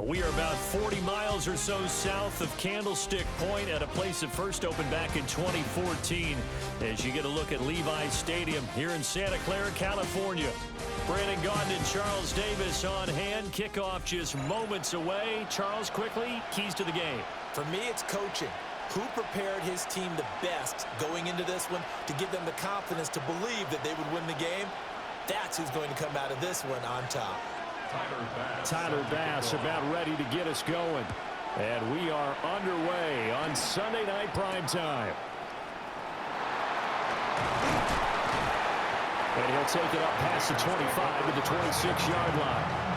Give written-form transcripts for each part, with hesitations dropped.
We are about 40 miles or so south of Candlestick Point at a place that first opened back in 2014 as you get a look at Levi's Stadium here in Santa Clara, California. Brandon Gaudin and Charles Davis on hand. Kickoff just moments away. Charles, quickly, keys to the game. For me, it's coaching. Who prepared his team the best going into this one to give them the confidence to believe that they would win the game? That's who's going to come out of this one on top. Tyler Bass about ready to get us going. And we are underway on Sunday Night Primetime. And he'll take it up past the 25 to the 26-yard line.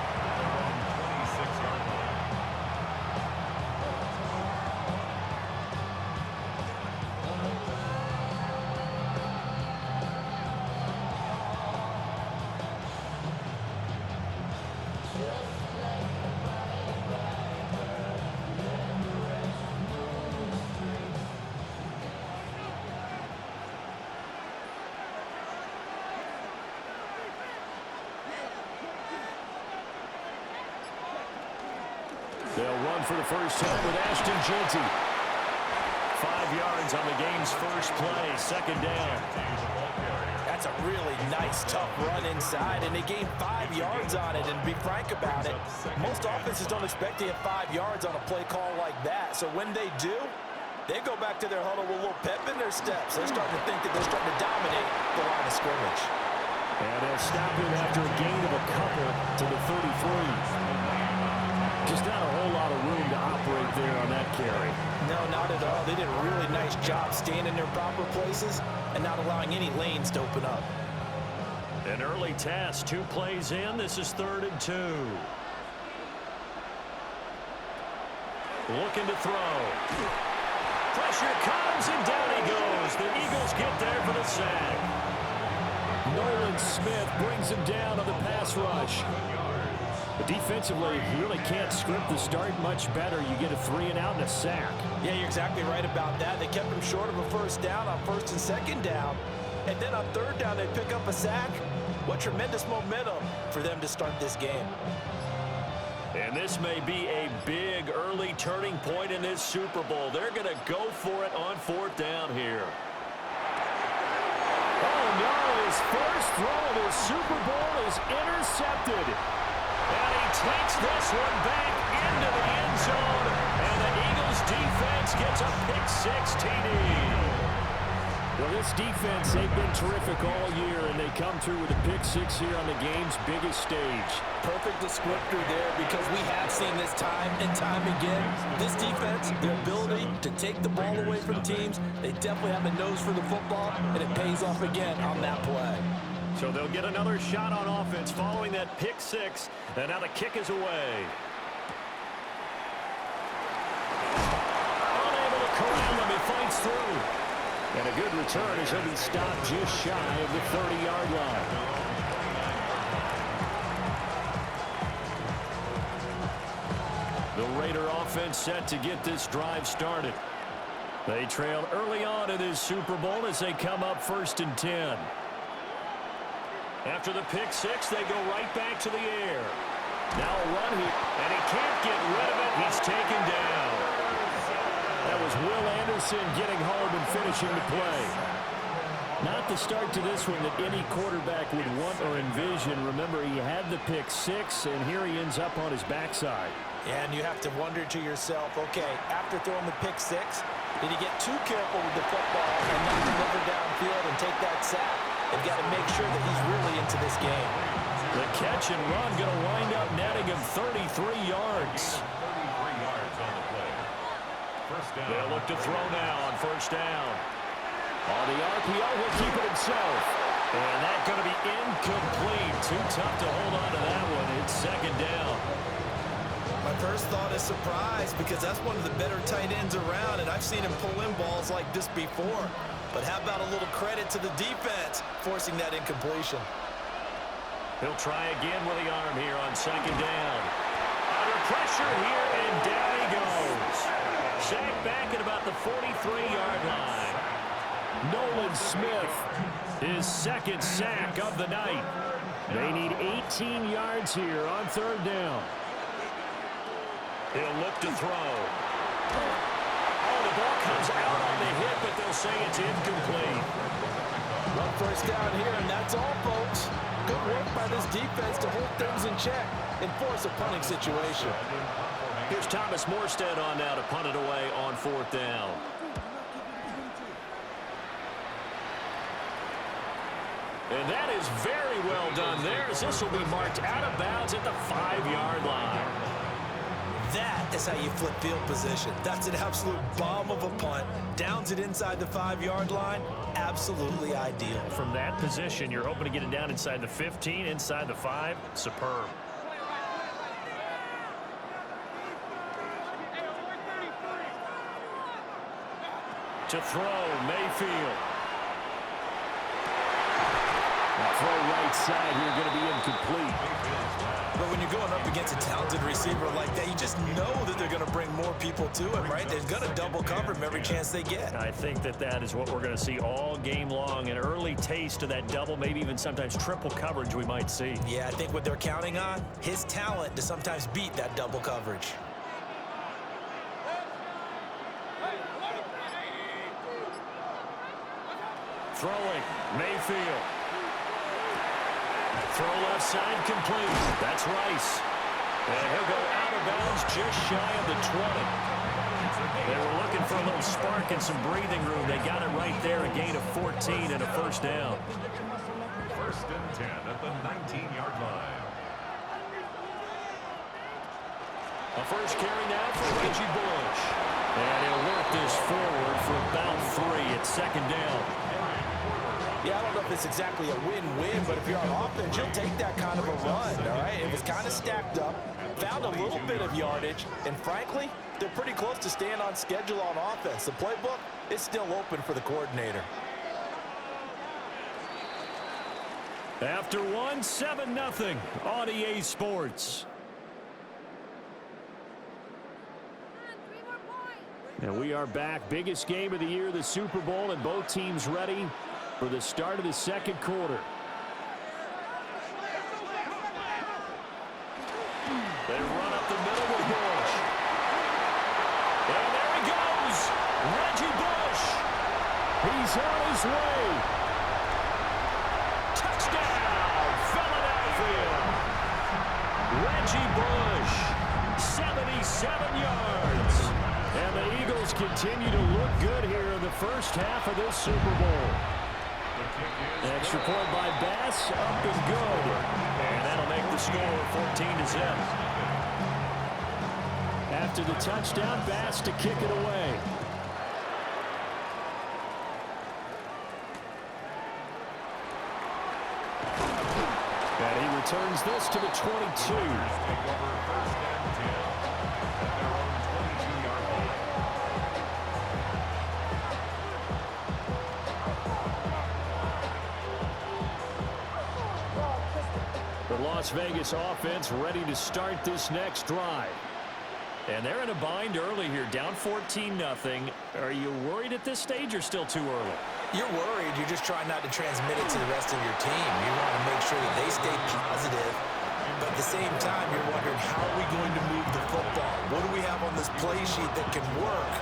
They'll run for the first time with Ashton Jeanty. 5 yards on the game's first play, second down. That's a really nice, tough run inside, and they gained 5 yards on it. And to be frank about it, most offenses don't expect to get 5 yards on a play call like that. So when they do, they go back to their huddle with a little pep in their steps. They're starting to think that they're starting to dominate the line of scrimmage. And they'll stop him after a gain of a couple to the 33. Just not a whole lot of room to operate there on that carry. No, not at all. They did a really nice job staying in their proper places and not allowing any lanes to open up. An early test, 2 plays in. This is 3rd and 2. Looking to throw. Pressure comes, and down he goes. The Eagles get there for the sack. Nolan Smith brings him down on the pass rush. But defensively, you really can't script the start much better. You get a 3 and out and a sack. Yeah, you're exactly right about that. They kept him short of a first down on 1st and 2nd down. And then on 3rd down, they pick up a sack. What tremendous momentum for them to start this game. And this may be a big early turning point in this Super Bowl. They're going to go for it on 4th down here. Oh, no, his first throw of his Super Bowl is intercepted. And he takes this one back into the end zone. And the Eagles defense gets a pick-6 TD. Well, this defense, they've been terrific all year, and they come through with a pick-6 here on the game's biggest stage. Perfect descriptor there, because we have seen this time and time again. This defense, their ability to take the ball away from teams, they definitely have a nose for the football, and it pays off again on that play. So they'll get another shot on offense following that pick-6, and now the kick is away. Unable to corral him, he fights through. And a good return as he'll be stopped just shy of the 30-yard line. The Raider offense set to get this drive started. They trailed early on in this Super Bowl as they come up 1st and 10. After the pick-6, they go right back to the air. Now a run here, and he can't get rid of it. He's taken down. That was Will Anderson getting home and finishing the play. Not the start to this one that any quarterback would want or envision. Remember, he had the pick-6, and here he ends up on his backside. And you have to wonder to yourself, okay, after throwing the pick-6, did he get too careful with the football and not deliver downfield and take that sack? They've got to make sure that he's really into this game. The catch and run going to wind up netting him 33 yards. They'll look to throw now on 1st down. On the RPO, he'll keep it himself. And that's going to be incomplete. Too tough to hold on to that one. It's 2nd down. My first thought is surprise, because that's one of the better tight ends around, and I've seen him pull in balls like this before. But how about a little credit to the defense forcing that incompletion? He'll try again with the arm here on 2nd down. Under pressure here, and down he goes. Sacked back at about the 43-yard line. Nolan Smith, his 2nd sack of the night. They need 18 yards here on 3rd down. He'll look to throw. Oh, the ball comes out on the hit, but they'll say it's incomplete. One first down here, and that's all, folks. Good work by this defense to hold things in check and force a punting situation. Here's Thomas Morstead on now to punt it away on 4th down. And that is very well done there, as this will be marked out of bounds at the 5-yard line. That is how you flip field position. That's an absolute bomb of a punt. Downs it inside the 5-yard line. Absolutely ideal. From that position, you're hoping to get it down inside the 15, inside the 5. Superb. To throw, Mayfield. Throw right side here, going to be incomplete. But when you're going up against a talented receiver like that, you just know that they're going to bring more people to him, right? They're going to double cover him every chance they get. I think that is what we're going to see all game long. An early taste of that double, maybe even sometimes triple coverage we might see. Yeah, I think what they're counting on, his talent to sometimes beat that double coverage. Throwing, Mayfield. Throw left side complete. That's Rice. And he'll go out of bounds just shy of the 20. They were looking for a little spark and some breathing room. They got it right there, a gain of 14 and a first down. 1st and 10 at the 19-yard line. A first carry now for Reggie Bush. And he'll work this forward for about 3 at 2nd down. Yeah, I don't know if it's exactly a win-win, but if you're on offense, you'll take that kind of a run, all right? It was kind of stacked up, found a little bit of yardage, and frankly, they're pretty close to staying on schedule on offense. The playbook is still open for the coordinator. After 1, 7-0 on EA Sports. And we are back. Biggest game of the year, the Super Bowl, and both teams ready for the start of the 2nd quarter. They run up the middle with Bush. And there he goes. Reggie Bush. He's on his way. Touchdown, Philadelphia. Reggie Bush, 77 yards. And the Eagles continue to look good here in the first half of this Super Bowl. Extra point by Bass, up and good. And that'll make the score 14-0. After the touchdown, Bass to kick it away. And he returns this to the 22. Las Vegas offense ready to start this next drive. And they're in a bind early here, down 14-0. Are you worried at this stage or still too early? You're worried. You're just trying not to transmit it to the rest of your team. You want to make sure that they stay positive. But at the same time, you're wondering, how are we going to move the football? What do we have on this play sheet that can work?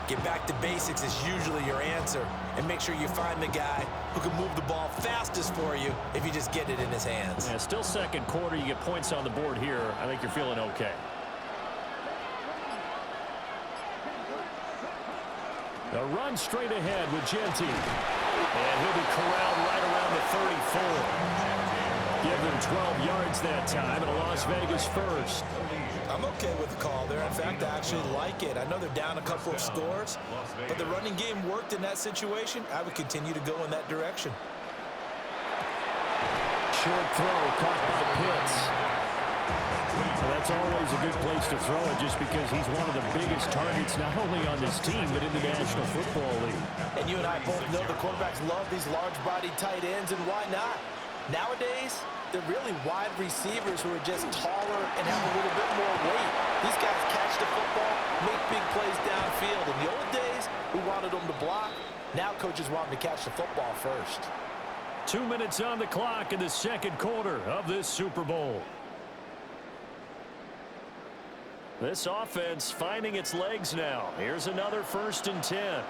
Get back to basics is usually your answer. And make sure you find the guy who can move the ball fastest for you if you just get it in his hands. Yeah, still 2nd quarter. You get points on the board here. I think you're feeling okay. A run straight ahead with Genty. And he'll be corralled right around the 34. Give them 12 yards that time, and a Las Vegas first. I'm okay with the call there. In fact, I actually like it. I know they're down a couple of scores, but the running game worked in that situation. I would continue to go in that direction. Short throw caught by Pitts. So that's always a good place to throw it, just because he's one of the biggest targets not only on this team but in the National Football League. And you and I both know the quarterbacks love these large-bodied tight ends, and why not? Nowadays, they're really wide receivers who are just taller and have a little bit more weight. These guys catch the football, make big plays downfield. In the old days, we wanted them to block. Now coaches want them to catch the football first. 2 minutes on the clock in the 2nd quarter of this Super Bowl. This offense finding its legs now. Here's another 1st and 10.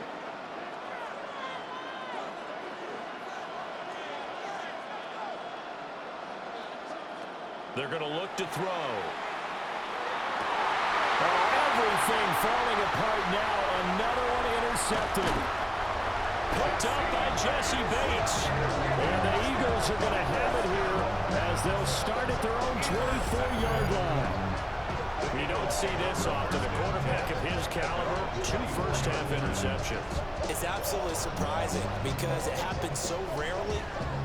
They're going to look to throw. Everything falling apart now. Another one intercepted. Picked up by Jesse Bates. And the Eagles are going to have it here as they'll start at their own 24-yard line. You don't see this often. A quarterback of his caliber, 2 first-half interceptions. It's absolutely surprising because it happens so rarely.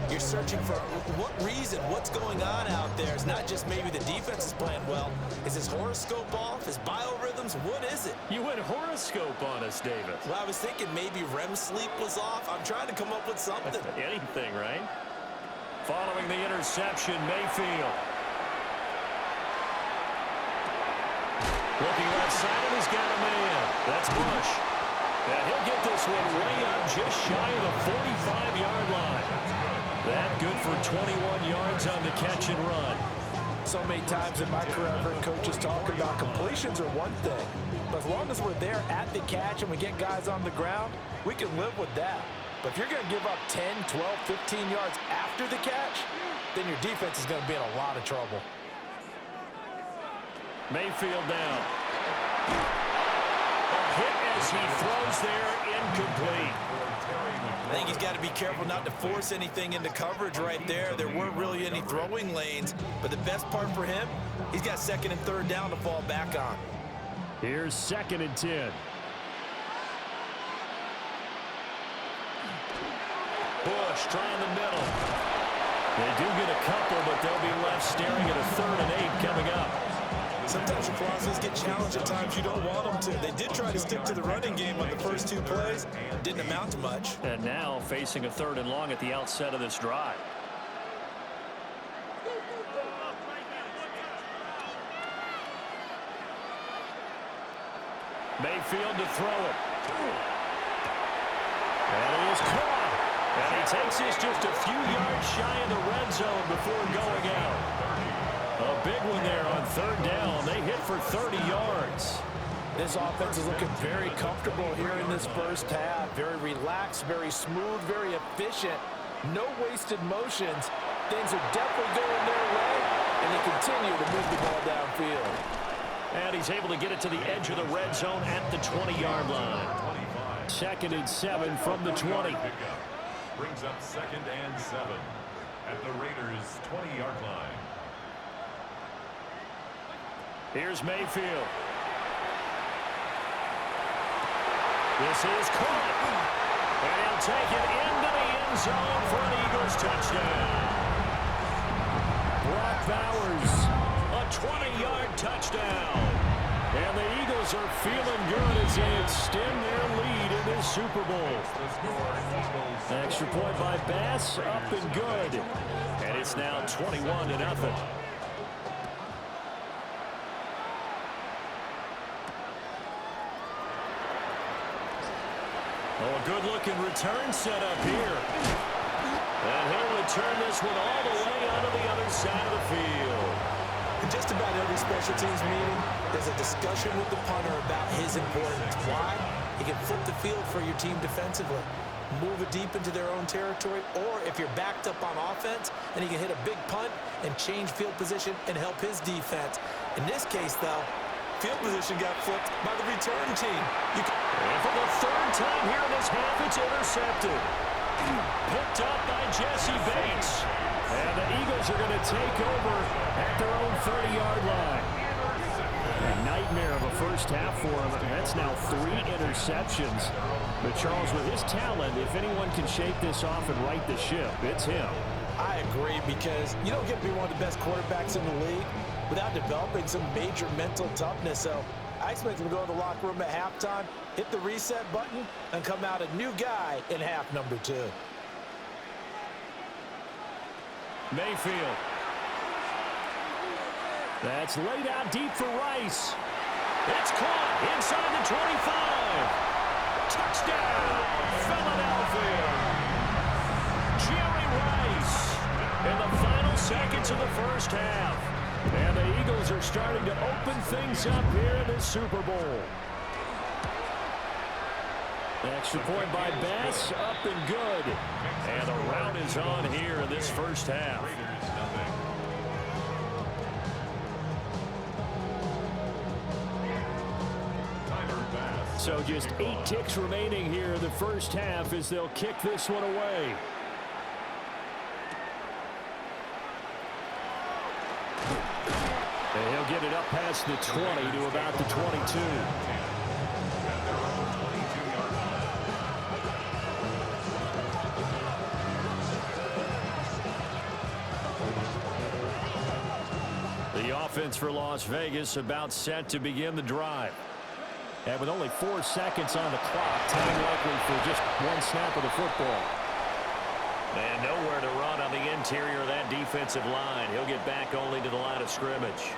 You're searching for what reason, what's going on out there. It's not just maybe the defense is playing well. Is his horoscope off? His biorhythms? What is it? You went horoscope on us, David. Well, I was thinking maybe REM sleep was off. I'm trying to come up with something. Anything, right? Following the interception, Mayfield. Looking left side, and he's got a man. That's Bush. And he'll get this one way up just shy of the 45-yard line. That good for 21 yards on the catch and run. So many times in my career, I've heard coaches talk about completions are one thing. But as long as we're there at the catch and we get guys on the ground, we can live with that. But if you're going to give up 10, 12, 15 yards after the catch, then your defense is going to be in a lot of trouble. Mayfield down. A hit as he throws there, incomplete. I think he's got to be careful not to force anything into coverage right there. There weren't really any throwing lanes, but the best part for him, he's got 2nd and 3rd down to fall back on. Here's 2nd and 10. Bush trying the middle. They do get a couple, but they'll be left staring at a 3rd and 8 coming up. Sometimes your philosophies get challenged at times you don't want them to. They did try to stick to the running game on the first 2 plays. Didn't amount to much. And now facing a 3rd and long at the outset of this drive. Mayfield to throw it. And he is caught. And he takes this just a few yards shy of the red zone before going out. A big one there on 3rd down. They hit for 30 yards. This offense is looking very comfortable here in this first half. Very relaxed, very smooth, very efficient. No wasted motions. Things are definitely going their way, and they continue to move the ball downfield. And he's able to get it to the edge of the red zone at the 20-yard line. 2nd and 7 from the 20. Brings up 2nd and 7 at the Raiders' 20-yard line. Here's Mayfield. This is caught. And he'll take it into the end zone for an Eagles touchdown. Brock Bowers, a 20-yard touchdown. And the Eagles are feeling good as they extend their lead in this Super Bowl. Extra point by Bass, up and good. And it's now 21-0. Oh, a good-looking return set up here. And he'll return this one all the way onto the other side of the field. In just about every special teams meeting, there's a discussion with the punter about his importance. Why? He can flip the field for your team defensively, move it deep into their own territory, or if you're backed up on offense, then he can hit a big punt and change field position and help his defense. In this case, though, field position got flipped by the return team. And for the 3rd time here in this half, it's intercepted. Picked up by Jesse Bates. And the Eagles are going to take over at their own 30-yard line. A nightmare of a first half for him. That's now 3 interceptions. But Charles, with his talent, if anyone can shake this off and right the ship, it's him. I agree, because you don't get to be one of the best quarterbacks in the league without developing some major mental toughness. So I expect him to go to the locker room at halftime, hit the reset button, and come out a new guy in half number 2. Mayfield. That's laid out deep for Rice. It's caught inside the 25. Touchdown, Philadelphia. Jerry Rice in the final seconds of the first half. And the Eagles are starting to open things up here in the Super Bowl. Extra point by Bass, up and good. And the rout is on here in this first half. So just 8 ticks remaining here in the first half as they'll kick this one away. And he'll get it up past the 20 to about the 22. The offense for Las Vegas about set to begin the drive. And with only 4 seconds on the clock, time likely for just one snap of the football. And nowhere to run on the interior of that defensive line. He'll get back only to the line of scrimmage.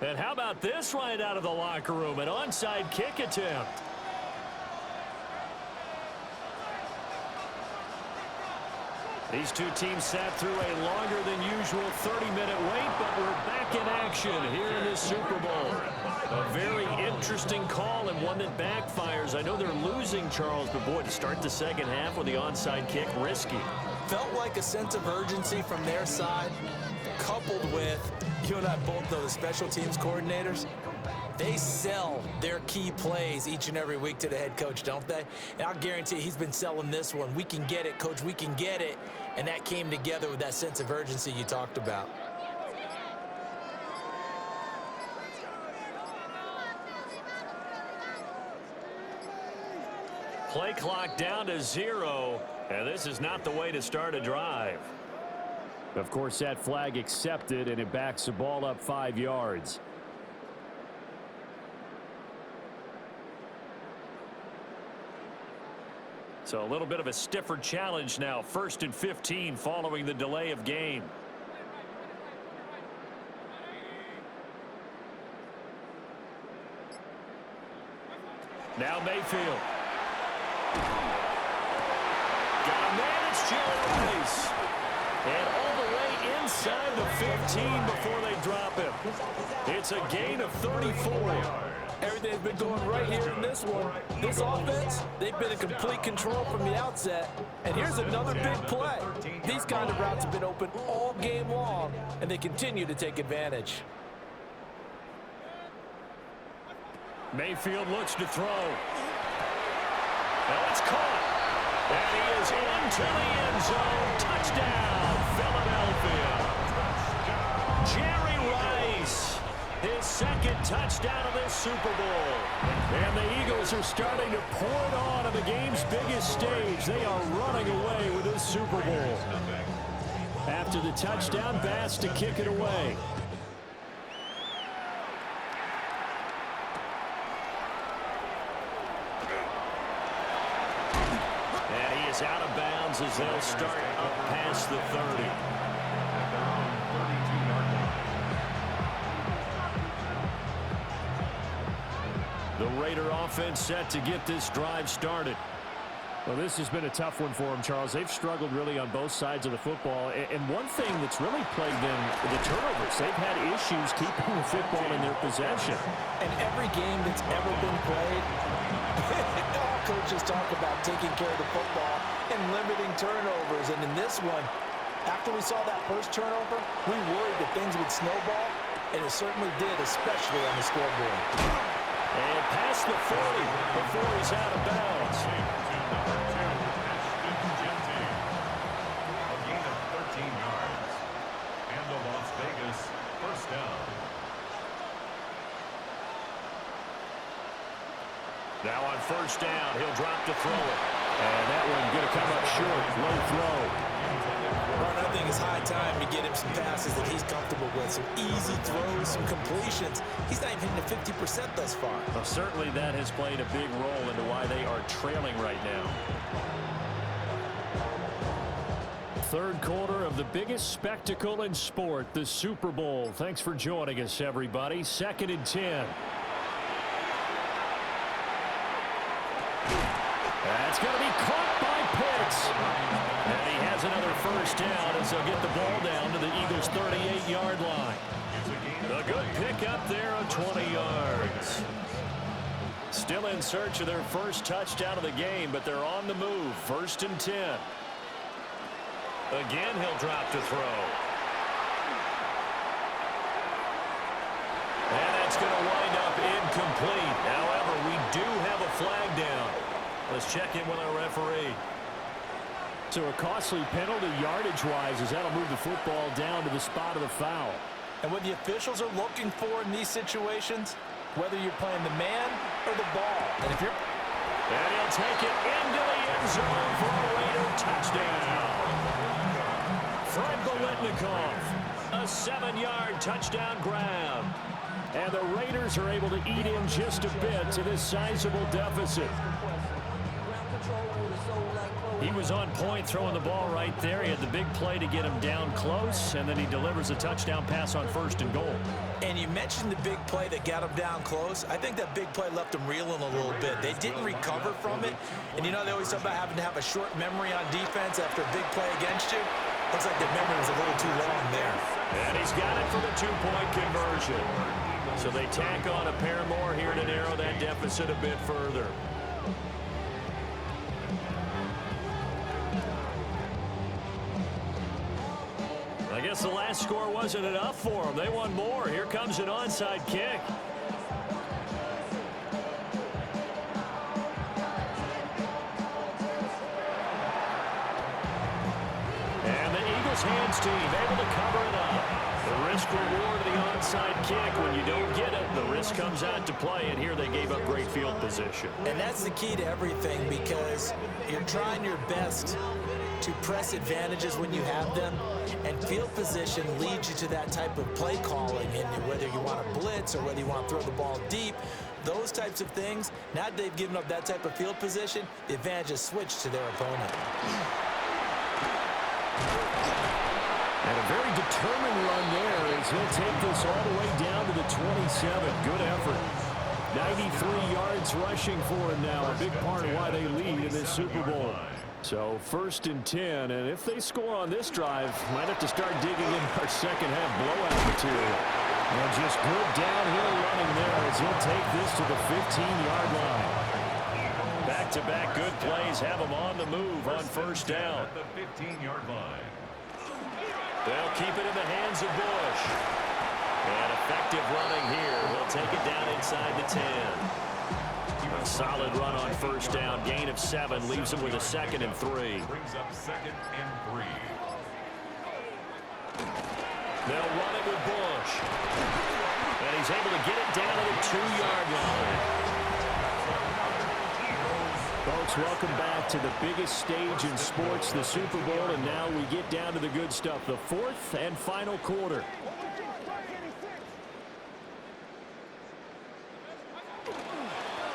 And how about this right out of the locker room? An onside kick attempt. These two teams sat through a longer than usual 30-minute wait, but we're back in action here in this Super Bowl. A very interesting call and one that backfires. I know they're losing, Charles, but boy, to start the second half with the onside kick, risky. Felt like a sense of urgency from their side, coupled with, you and I both know the special teams coordinators, they sell their key plays each and every week to the head coach, don't they? And I'll guarantee he's been selling this one. We can get it, coach, we can get it. And that came together with that sense of urgency you talked about. Play clock down to 0, and this is not the way to start a drive. Of course, that flag accepted, and it backs the ball up 5 yards. So a little bit of a stiffer challenge now. 1st and 15 following the delay of game. Now Mayfield. Got a man, it's Jerry Rice. And all the way inside the 15 before they drop him. It's a gain of 34. Everything's been going right here in this one. This offense, they've been in complete control from the outset. And here's another big play. These kind of routes have been open all game long, and they continue to take advantage. Mayfield looks to throw. Now it's caught. And he is into the end zone. Touchdown, Philadelphia. Jerry Rice. His second touchdown of this Super Bowl. And the Eagles are starting to pour it on the game's biggest stage. They are running away with this Super Bowl. After the touchdown, Bass to kick it away. And he is out of bounds as they'll start up past the 30. The Raider offense set to get this drive started. Well, this has been a tough one for them, Charles. They've struggled really on both sides of the football. And one thing that's really plagued them, the turnovers. They've had issues keeping the football in their possession. And every game that's ever been played, all coaches talk about taking care of the football and limiting turnovers. And in this one, after we saw that first turnover, we worried that things would snowball, and it certainly did, especially on the scoreboard. And past the 40 before he's out of bounds. A gain of 13 yards. And the Las Vegas first down. Now on first down, he'll drop to throw it. And that one going to come up short. Low throw. Well, I think it's high time to get him some passes that he's comfortable with. Some easy throws, some completions. He's not even hitting the 50% thus far. Well, certainly that has played a big role into why they are trailing right now. Third quarter of the biggest spectacle in sport, the Super Bowl. Thanks for joining us, everybody. 2nd and 10. That's going to be caught by Pitts. And he has another first down as they'll get the ball down to the Eagles' 38-yard line. A good pickup there of 20 yards. Still in search of their first touchdown of the game, but they're on the move. 1st and 10. Again, he'll drop to throw. And that's going to wind up incomplete. However, we do have a flag down. Let's check in with our referee. So a costly penalty yardage-wise as that'll move the football down to the spot of the foul. And what the officials are looking for in these situations, whether you're playing the man or the ball. And if you're... And he'll take it into the end zone for a Raider touchdown. Fred Biletnikoff, a 7-yard touchdown grab. And the Raiders are able to eat in just a bit to this sizable deficit. He was on point throwing the ball right there. He had the big play to get him down close, and then he delivers a touchdown pass on 1st and goal. And you mentioned the big play that got him down close. I think that big play left him reeling a little bit. They didn't recover from it. And you know they always talk about having to have a short memory on defense after a big play against you. Looks like the memory was a little too long there. And he's got it for the 2-point conversion. So they tack on a pair more here to narrow that deficit a bit further. I guess the last score wasn't enough for them. They want more. Here comes an onside kick. And the Eagles hands team able to cover it up. The risk reward of the onside kick. When you don't get it, the risk comes out to play. And here they gave up great field position. And that's the key to everything, because you're trying your best to press advantages when you have them, and field position leads you to that type of play calling. And whether you want to blitz or whether you want to throw the ball deep, those types of things, now that they've given up that type of field position, the advantage is switched to their opponent. And a very determined run there as he'll take this all the way down to the 27. Good effort. 93 yards rushing for him now, a big part of why they lead in this Super Bowl. So 1st and 10, and if they score on this drive, might have to start digging in our second half blowout material. And just good downhill running there as he'll take this to the 15-yard line. Back-to-back good plays have him on the move on 1st down. At the 15-yard line. They'll keep it in the hands of Bush. And effective running here. He'll take it down inside the 10. A solid run on 1st down. Gain of 7 leaves him with a 2nd and 3. Brings up 2nd and 3. They'll run it with Bush. And he's able to get it down to the 2-yard line. Folks, welcome back to the biggest stage in sports, the Super Bowl, and now we get down to the good stuff, the 4th and final quarter.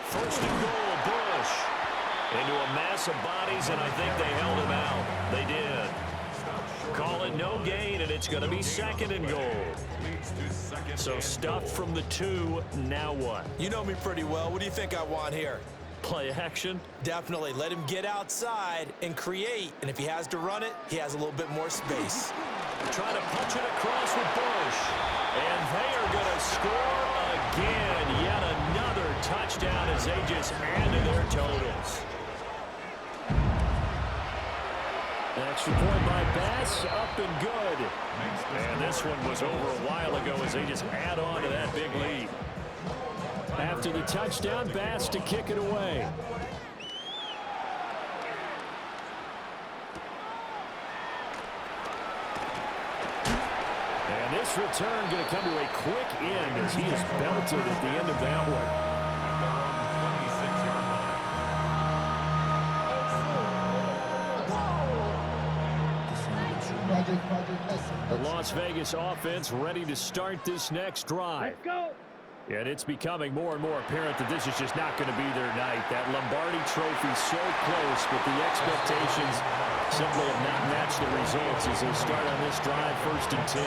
First and goal, Bush. Into a mass of bodies, and I think they held him out. They did. Call it no gain, and it's going to be 2nd and goal. So stuffed from the 2, now what? You know me pretty well. What do you think I want here? Play action? Definitely. Let him get outside and create. And if he has to run it, he has a little bit more space. Trying to punch it across with Bush. And they are going to score again. Yet another touchdown as they just add to their totals. Extra point by Bass, up and good. And this one was over a while ago as they just add on to that big lead. After the touchdown, Bass to kick it away. And this return going to come to a quick end as he is belted at the end of that one. The Las Vegas offense ready to start this next drive. Let's go. And it's becoming more and more apparent that this is just not going to be their night. That Lombardi trophy so close, but the expectations simply have not matched the results as they start on this drive, 1st and 10.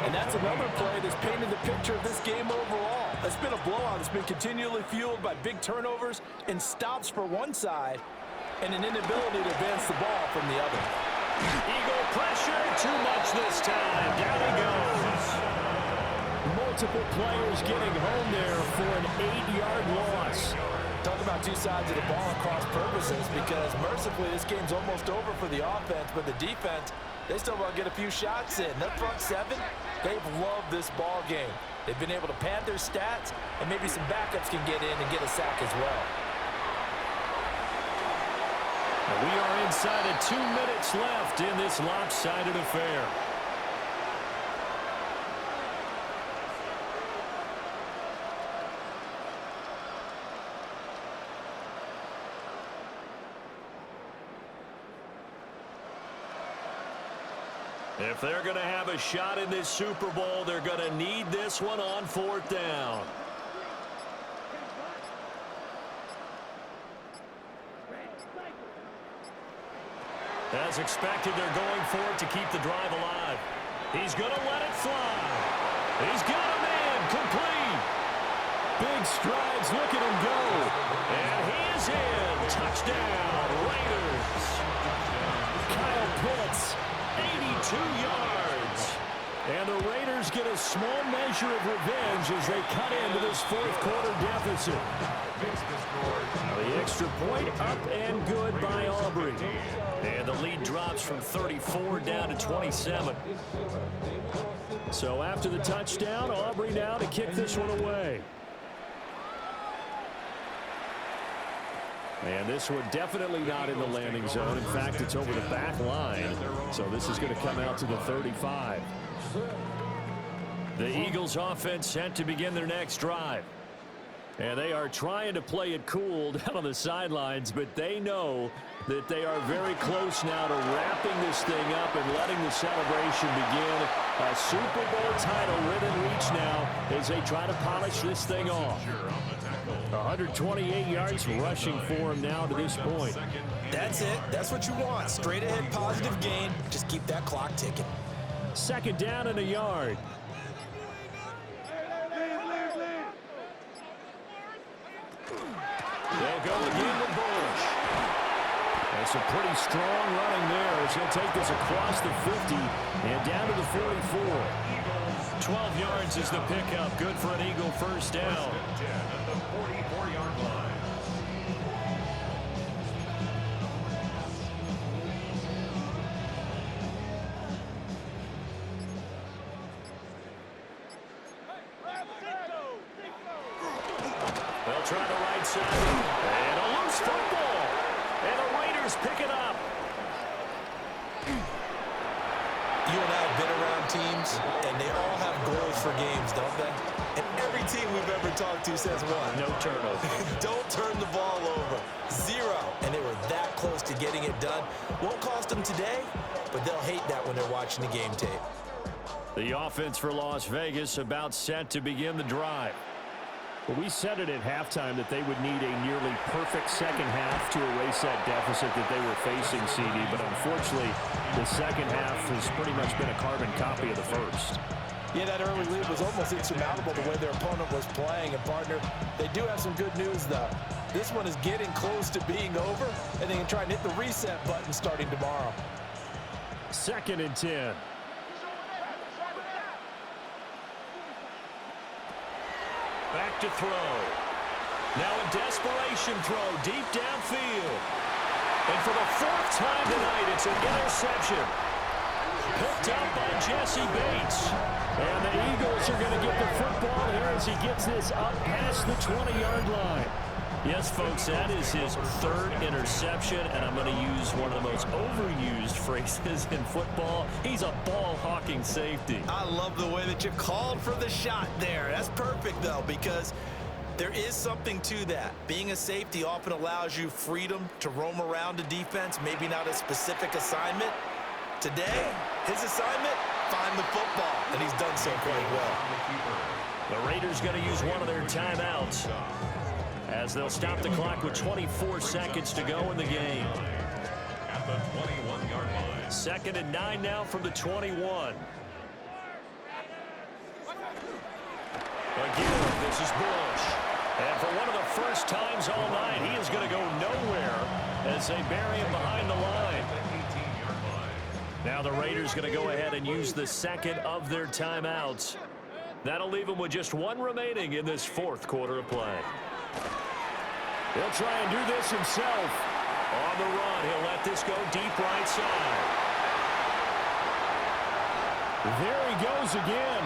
And that's another play that's painted the picture of this game overall. It's been a blowout that's been continually fueled by big turnovers and stops for one side and an inability to advance the ball from the other. Eagle pressure, too much this time. Down he goes. Multiple players getting home there for an 8-yard loss. Talk about two sides of the ball and cross purposes, because mercifully this game's almost over for the offense, but the defense, they still want to get a few shots in. That front seven, they've loved this ball game. They've been able to pad their stats, and maybe some backups can get in and get a sack as well. We are inside of 2 minutes left in this lopsided affair. If they're going to have a shot in this Super Bowl, they're going to need this one on 4th down. As expected, they're going for it to keep the drive alive. He's going to let it fly. He's got a man complete. Big strides, look at him go. And he is in. Touchdown, Raiders. Kyle Pitts, 82 yards. And the Raiders get a small measure of revenge as they cut into this 4th quarter deficit. The extra point up and good by Aubrey. And the lead drops from 34 down to 27. So after the touchdown, Aubrey now to kick this one away. And this one definitely not in the landing zone. In fact, it's over the back line. So this is going to come out to the 35. The Eagles offense set to begin their next drive. And they are trying to play it cool down on the sidelines, but they know that they are very close now to wrapping this thing up and letting the celebration begin. A Super Bowl title within reach now as they try to polish this thing off. 128 yards rushing for him now to this point. That's it. That's what you want. Straight ahead positive gain. Just keep that clock ticking. 2nd down and a yard. They'll go again with Bush. That's a pretty strong running there as he'll take this across the 50 and down to the 44. 12 yards is the pickup. Good for an Eagle first down. At the 44-yard line. They'll try the right side. And a loose football. And the Raiders pick it up. You and I have been around teams, and they all have goals for games, don't they? And every team we've ever talked to says what? No turnover. Don't turn the ball over. 0. And they were that close to getting it done. Won't cost them today, but they'll hate that when they're watching the game tape. The offense for Las Vegas about set to begin the drive. Well, we said it at halftime that they would need a nearly perfect second half to erase that deficit that they were facing, CD. But unfortunately, the second half has pretty much been a carbon copy of the first. Yeah, that early lead was almost insurmountable the way their opponent was playing. And, partner, they do have some good news, though. This one is getting close to being over, and they can try and hit the reset button starting tomorrow. 2nd and 10. Back to throw. Now a desperation throw deep downfield. And for the 4th time tonight, it's an interception. Picked up by Jesse Bates. And the Eagles are going to get the football here as he gets this up past the 20-yard line. Yes, folks, that is his 3rd interception, and I'm going to use one of the most overused phrases in football. He's a ball-hawking safety. I love the way that you called for the shot there. That's perfect, though, because there is something to that. Being a safety often allows you freedom to roam around a defense, maybe not a specific assignment. Today, his assignment, find the football, and he's done so quite well. The Raiders going to use one of their timeouts as they'll stop the clock with 24 seconds to go in the game. At the 21-yard line. 2nd and 9 now from the 21. Again, this is Bush. And for one of the first times all night, he is going to go nowhere as they bury him behind the line. Now the Raiders going to go ahead and use the second of their timeouts. That'll leave him with just one remaining in this fourth quarter of play. He'll try and do this himself. On the run, he'll let this go deep right side. There he goes again.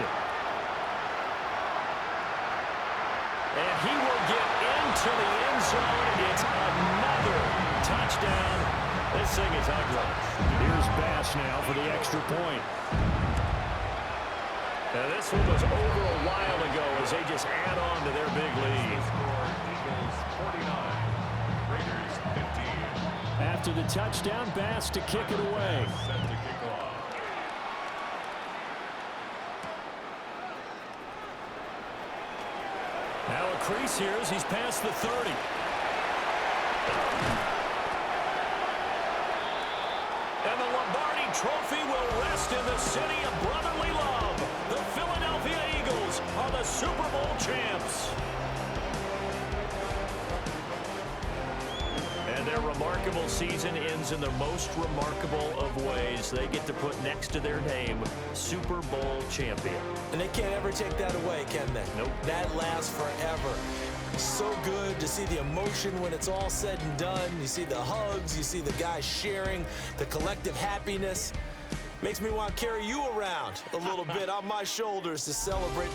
And he will get into the end zone. It's another touchdown. This thing is ugly. Here's Bass now for the extra point. Now this one was over a while ago as they just add on to their big lead. Eagles 49, Raiders 15. After the touchdown, Bass to kick it away. Set to kick off. Now a crease here as he's past the 30. And the Lombardi Trophy will rest in the city of brotherly love. The Philadelphia Eagles are the Super Bowl champs. And their remarkable season ends in the most remarkable of ways. They get to put next to their name, Super Bowl champion. And they can't ever take that away, can they? Nope. That lasts forever. So good to see the emotion when it's all said and done. You see the hugs, you see the guys sharing, the collective happiness. Makes me want to carry you around a little bit on my shoulders to celebrate